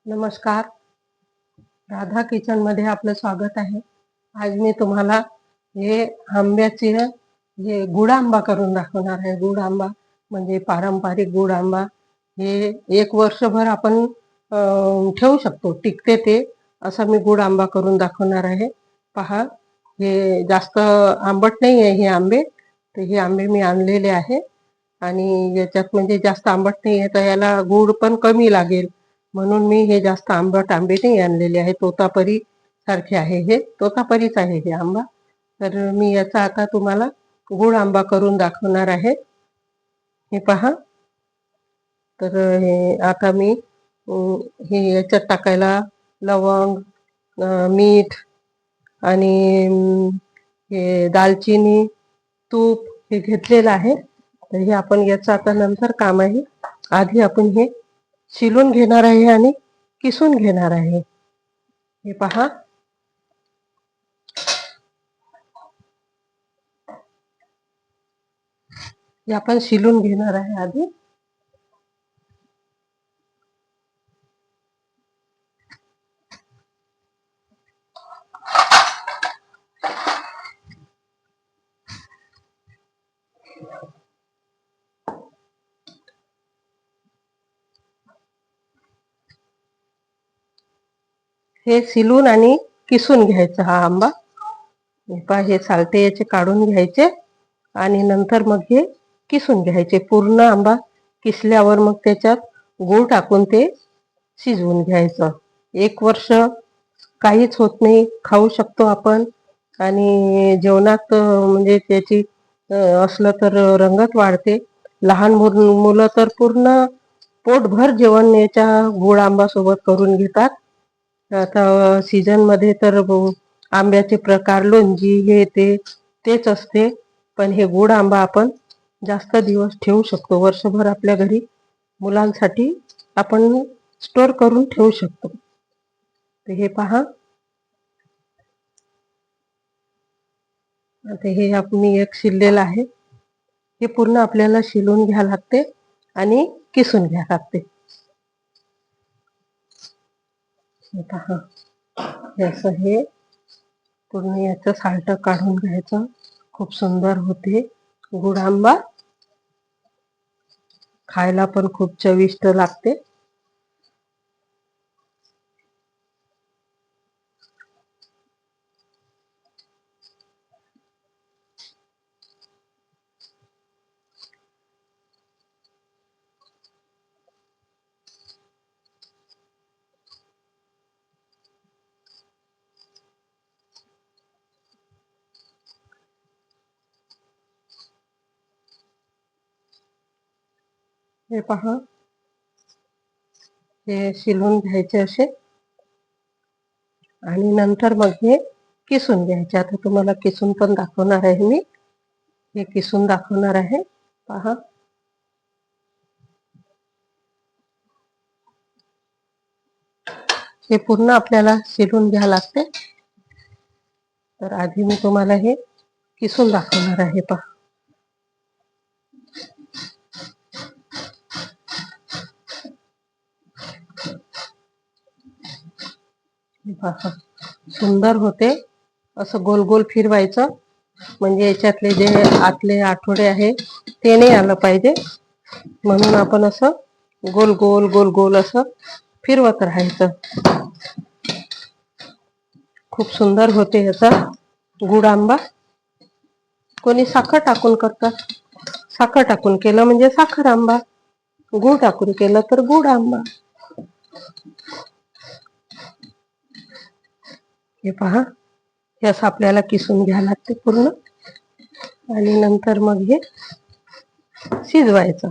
नमस्कार. राधा किचन मध्ये आपलं स्वागत आहे. आज मी तुम्हाला हे आंब्याचे गुड आंबा करून दाखवणार आहे. गुड आंबा म्हणजे पारंपरिक गुड आंबा. हे एक वर्षभर आपण ठेवू शकतो, टिकते ते. असं मी गुड आंबा करून दाखवणार आहे. पहा, हे जास्त आंबट नाही आहे हे आंबे. तर हे आंबे मी आणलेले आहे आणि याच्यात म्हणजे जास्त आंबट नाही आहे, तर याला गुड पण कमी लागेल म्हणून मी हे जास्त आंबट आंबे नाही आणलेले आहे. तोतापरी सारखे आहे, हे तोतापरीच आहे हे आंबा. तर मी याचा आता तुम्हाला गुळ आंबा करून दाखवणार आहे. हे पहा. तर हे आता मी हे याच्यात टाकायला लवंग, मीठ आणि हे दालचिनी, तूप हे घेतलेलं आहे. तर हे आपण याचं आता नंतर काम आहे. आधी आपण हे शिलून घेणार आहे आणि किसून घेणार आहे. हे पहा. हे आपण शिलून घेणार आहे आधी. हे शिलून आणि किसून घ्यायचं हा आंबा. हे पहा, हे सालटे याचे काढून घ्यायचे आणि नंतर मग हे किसून घ्यायचे. पूर्ण आंबा किसल्यावर मग त्याच्यात गूळ टाकून ते शिजवून घ्यायचं. एक वर्ष काहीच होत नाही, खाऊ शकतो आपण. आणि जेवणात म्हणजे त्याची असलं तर रंगत वाढते. लहान मुलं तर पूर्ण पोटभर जेवण याच्या गुळ आंबा सोबत करून घेतात. आता सीजन मध्ये तर आंब्याचे प्रकार लोणजी हे तेच असते. पण हे गुड आंबा आपण जास्त दिवस ठेवू शकतो. वर्षभर आपल्या घरी मुलांसाठी आपण स्टोर करून ठेवू शकतो. तर हे पहा. आता हे आपण एक शिललेलं आहे. हे पूर्ण आपल्याला शिलून घ्यावं लागते आणि किसून घ्यावं लागते. हे पहा, असं हे पूर्ण याचं सालट काढून घ्यायचं. खूप सुंदर होते गुड आंबा. खायला पण खूप चविष्ट लागते. हे पहा, हे शिलून घ्यायचे असे आणि नंतर मग हे किसून घ्यायचे. आता तुम्हाला किसून पण दाखवणार आहे मी. हे किसून दाखवणार आहे. पहा. हे पूर्ण आपल्याला शिलून घ्यावं लागते. तर आधी मी तुम्हाला हे किसून दाखवणार आहे. पहा. पहा, सुंदर होते. असं गोल गोल फिरवायचं म्हणजे याच्यातले जे आतले आठवडे आहे ते नाही आलं पाहिजे. म्हणून आपण असं गोल गोल गोल गोल असं फिरवत राहायचं. खूप सुंदर होते याचा गुड आंबा. कोणी साखर टाकून करतात. साखर टाकून केलं म्हणजे साखर आंबा, गूळ टाकून केलं तर गुड आंबा. हे पहा, हे असं आपल्याला किसून घ्यायला लागते पूर्ण आणि नंतर मग हे शिजवायचं.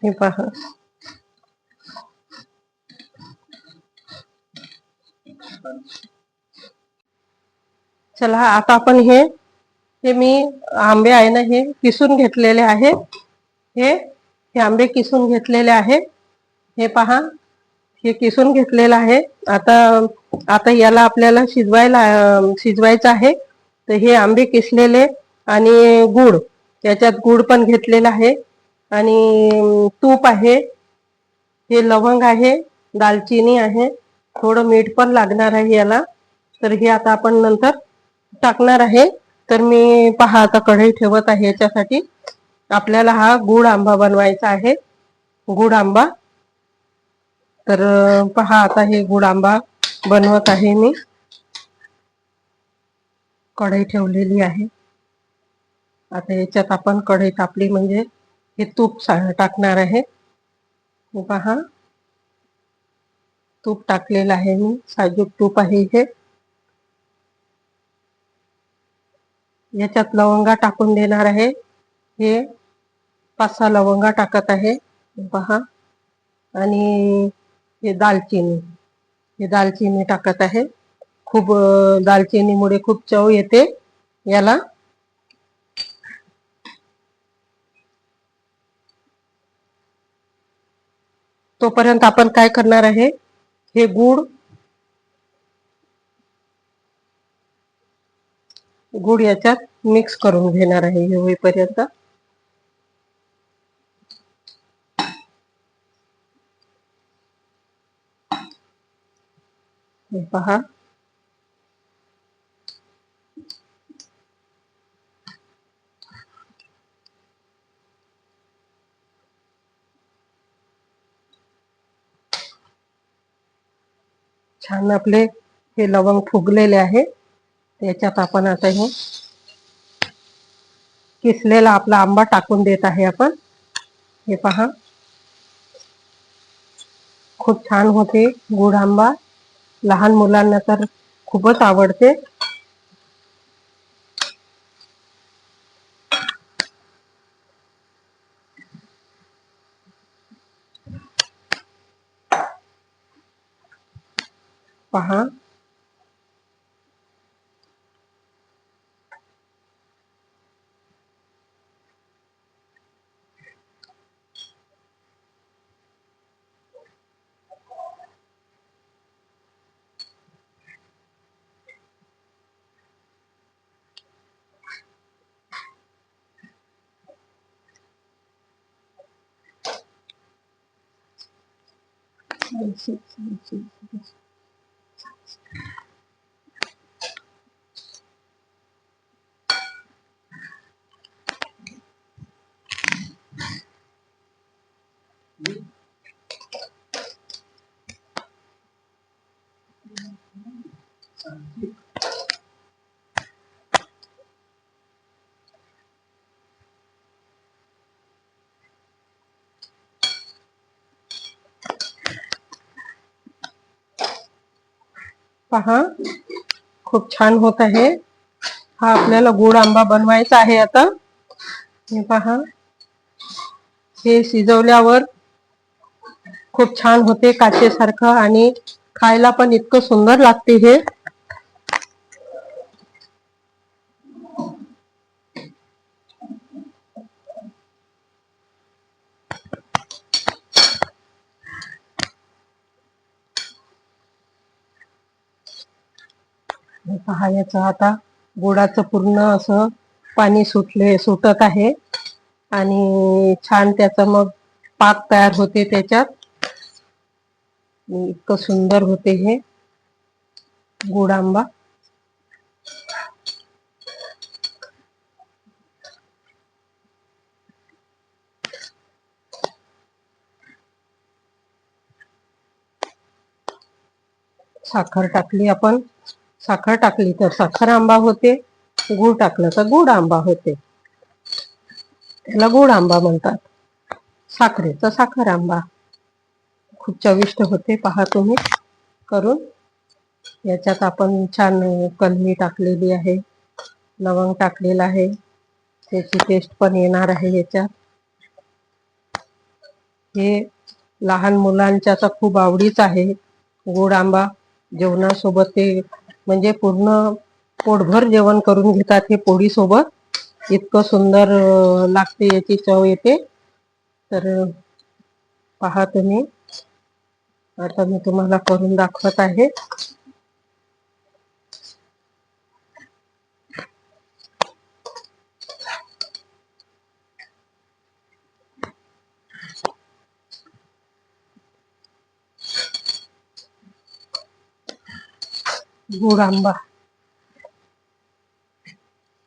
हे पहा. चला, आता आपण हे मी आंबे आहे ना हे किसून घेतलेले आहे. हे आंबे किसून घेतलेले आहे. हे पहा, हे किसून घेतलेलं आहे. आता आता याला आपल्याला शिजवायचं आहे. तर हे आंबे किसलेले आणि गूळ, याच्यात गूळ पण घेतलेला आहे आणि तूप आहे, हे लवंग आहे, दालचिनी आहे, थोडं मीठ पण लागणार आहे याला. तर हे आता आपण नंतर टाकणार आहे. तर मी पहा आता कढई ठेवत आहे. याच्यासाठी आपल्याला हा गूळ आंबा बनवायचा आहे, गूळ आंबा. तर पहा आता हे गूळ आंबा बनवत आहे मी. कढई ठेवलेली आहे. आता याच्यात आपण कढई तापली म्हणजे हे तूप टाकणार आहे. पहा तूप टाकलेलं आहे मी, साजूक तूप आहे हे. याच्यात लवंगा टाकून देणार आहे. हे 5-6 लवंगा टाकत आहे पहा. आणि हे दालचिनी टाकत आहे. खूप दालचिनीमुळे खूप चव येते याला. तोपर्यंत आपण काय करणार आहे, हे गूळ याच्यात मिक्स करून घेणार आहे हे होईपर्यंत. हे पहा छान आपले हे लवंग फुगलेले आहे. त्याच्यात आपण आता हे किसलेला आपला आंबा टाकून देत आहे आपण. हे पहा खूप छान होते गूळ आंबा. लहान मुलांना तर खूपच आवडते. पहा पहा खूप छान होत आहे. हा आपल्याला गूळ आंबा बनवायचा आहे आता. हे पहा हे शिजवल्यावर खूप छान होते काचेसारखं आणि खायला पण इतकं सुंदर लागते हे. पहा याचं आता गुळाचं पूर्ण असं पाणी सुटत आहे आणि छान त्याचा मग पाक तयार होते त्याच्यात. इतकं सुंदर होते हे गूळ आंबा. साखर टाकली आपण, साखर टाकली तर साखर आंबा होते, गूळ टाकलं तर गूळ आंबा होते. त्याला गूळ आंबा म्हणतात, साखरेचा साखर आंबा. खूप चविष्ट होते पहा तुम्ही करून. याच्यात आपण छान कलमी टाकलेली आहे, लवंग टाकलेला आहे, त्याची टेस्ट पण येणार आहे याच्यात. हे लहान मुलांच्या तर खूप आवडीच आहे गोड आंबा. जेवणासोबत ते म्हणजे पूर्ण पोटभर जेवण करून घेतात हे पोळी सोबत. इतकं सुंदर लागते, याची चव येते. तर पहा तुम्ही आता मी तुम्हाला करून दाखवत आहे. गुळ आंबा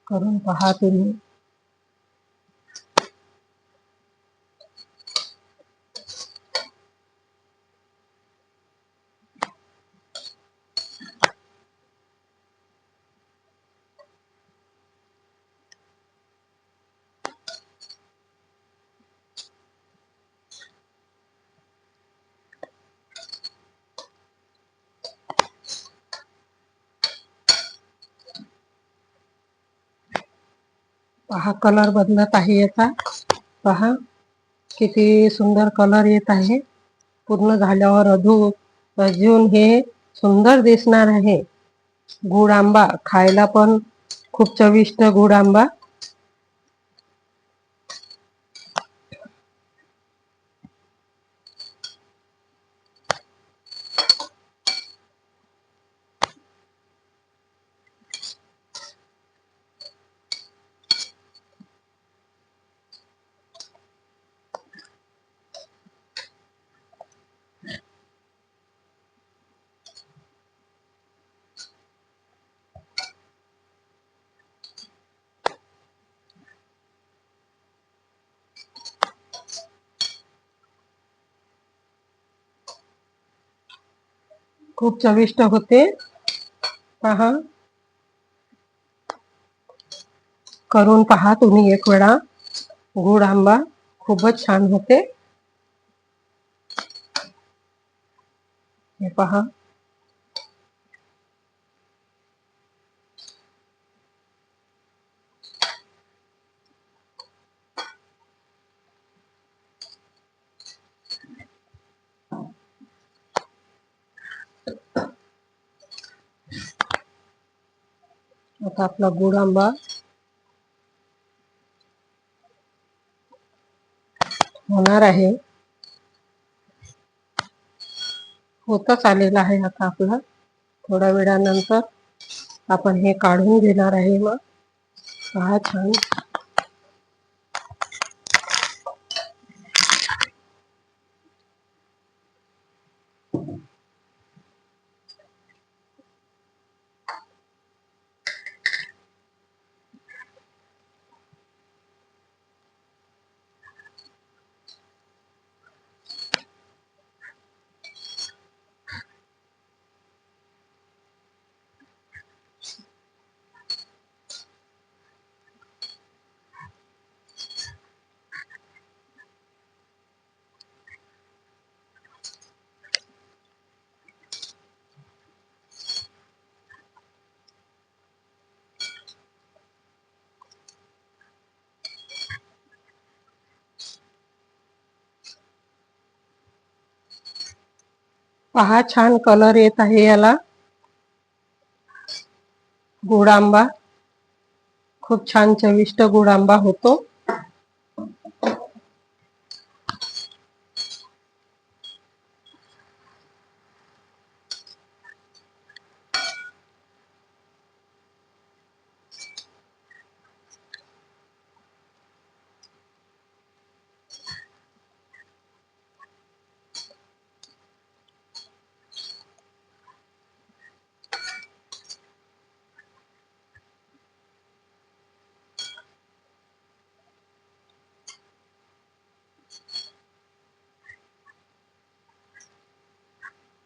करून पहा तुम्ही. पहा कलर बदलत आहे याचा. पहा किती सुंदर कलर येत आहे. पूर्ण झाल्यावर अजून हे सुंदर दिसणार आहे. गुळ आंबा खायला पण खूप चविष्ट गुळ आंबा. खूप चविष्ट होते. पहा करून पहा तुम्ही एक वेळा. गुळ आंबा खूपच छान होते. हे पहा. आता आपला गुळ आंबा होणार आहे. होतच आलेला आहे आता आपला. थोड्या वेळानंतर आपण हे काढून घेणार आहे. मग पहा छान. पहा छान कलर येत आहे याला. गुळ आंबा खूप छान चविष्ट गुळ आंबा होतो.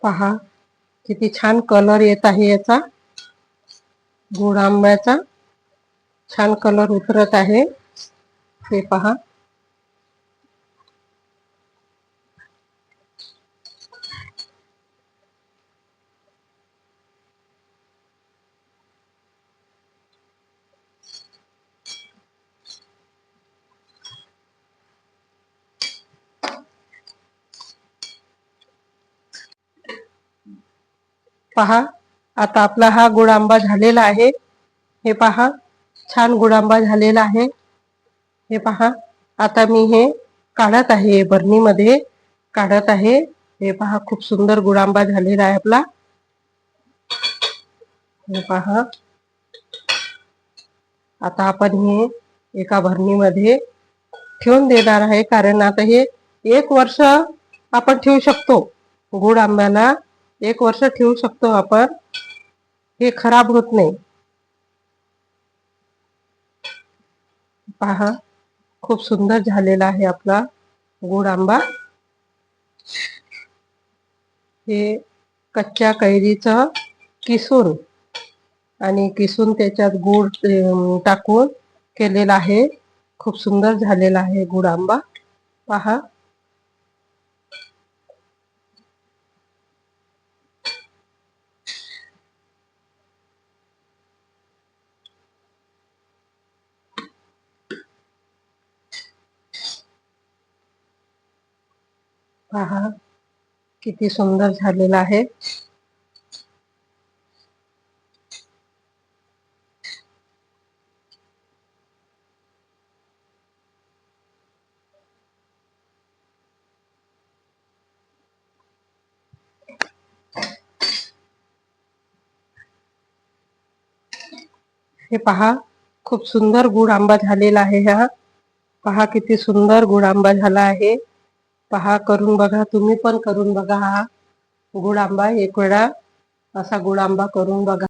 पहा किती छान कलर येत आहे याचा. गुळ आंब्याचा छान कलर उतरत आहे. हे पहा. पहा आता आपला हा गुळ आंबा झालेला आहे. हे पहा छान गुळ आंबा झालेला आहे. हे पहा आता मी हे काढत आहे. बरणीमध्ये काढत आहे. हे पहा, खूप सुंदर गुळ आंबा झालेला आहे आपला. हे पहा, आता आपण हे एका भरणीमध्ये ठेवून देणार आहे, कारण आता हे 1 वर्ष आपण ठेवू शकतो. गुळ आंब्याला 1 वर्ष ठेवू शकतो आपण, हे खराब होत नाही. पहा, खूप सुंदर झालेला आहे आपला गुळ आंबा. हे कच्च्या कैरीचं किसून आणि किसून त्याच्यात गूळ टाकून केलेला आहे. खूप सुंदर झालेला आहे गुळ आंबा. पहा, पहा किती सुंदर झालेला आहे. हे पहा, खूप सुंदर गुळ आंबा झालेला आहे. हा पहा, किती सुंदर गुळ आंबा झाला आहे. पहा, करून बघा, तुम्ही पण करून बघा. हा गुळ आंबा एक वेळा असा गुळ आंबा करून बघा.